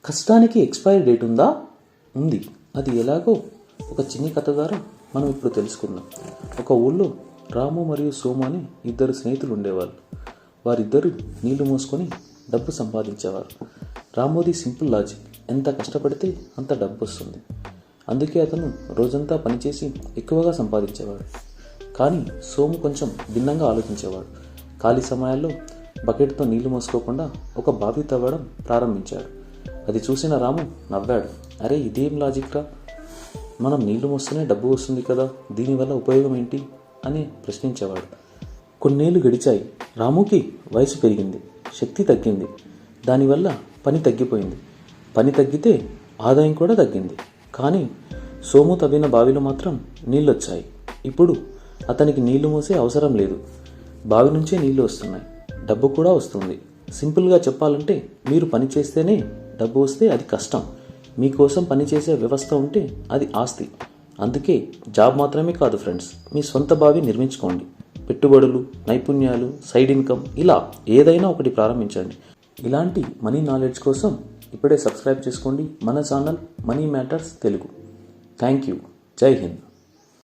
కష్టానికి expiry date ఉందా? ఉంది. అది ఎలాగో ఒక చిన్ని కథ ద్వారా మనం ఇప్పుడు తెలుసుకుందాం. ఒక ఊళ్ళో రాము మరియు సోము అని ఇద్దరు స్నేహితులు ఉండేవాళ్ళు. వారిద్దరూ నీళ్లు మోసుకొని డబ్బు సంపాదించేవారు. రాముది సింపుల్ లాజిక్, ఎంత కష్టపడితే అంత డబ్బు వస్తుంది. అందుకే అతను రోజంతా పనిచేసి ఎక్కువగా సంపాదించేవాడు. కానీ సోము కొంచెం భిన్నంగా ఆలోచించేవాడు. ఖాళీ సమయాల్లో బకెట్తో నీళ్లు మోసుకోకుండా ఒక బావి తవ్వడం ప్రారంభించాడు. అది చూసిన రాము నవ్వాడు. అరే, ఇదేం లాజిక్ రా, మనం నీళ్లు మోస్తూనే డబ్బు వస్తుంది కదా, దీనివల్ల ఉపయోగం ఏంటి అని ప్రశ్నించేవాడు. కొన్నేళ్లు గడిచాయి. రాముకి వయసు పెరిగింది, శక్తి తగ్గింది. దానివల్ల పని తగ్గిపోయింది. పని తగ్గితే ఆదాయం కూడా తగ్గింది. కానీ సోము తవ్విన బావిలో మాత్రం నీళ్ళొచ్చాయి. ఇప్పుడు అతనికి నీళ్లు మోసే అవసరం లేదు. బావి నుంచే నీళ్లు వస్తున్నాయి, డబ్బు కూడా వస్తుంది. సింపుల్గా చెప్పాలంటే, మీరు పని చేస్తేనే డబ్బు వస్తే అది కష్టం, మీకోసం పనిచేసే వ్యవస్థ ఉంటే అది ఆస్తి. అందుకే జాబ్ మాత్రమే కాదు ఫ్రెండ్స్, మీ సొంత బావి నిర్మించుకోండి. పెట్టుబడులు, నైపుణ్యాలు, సైడ్ ఇన్కమ్, ఇలా ఏదైనా ఒకటి ప్రారంభించండి. ఇలాంటి మనీ నాలెడ్జ్ కోసం ఇప్పుడే సబ్స్క్రైబ్ చేసుకోండి మన channel money matters Telugu. Thank you. జై హింద్.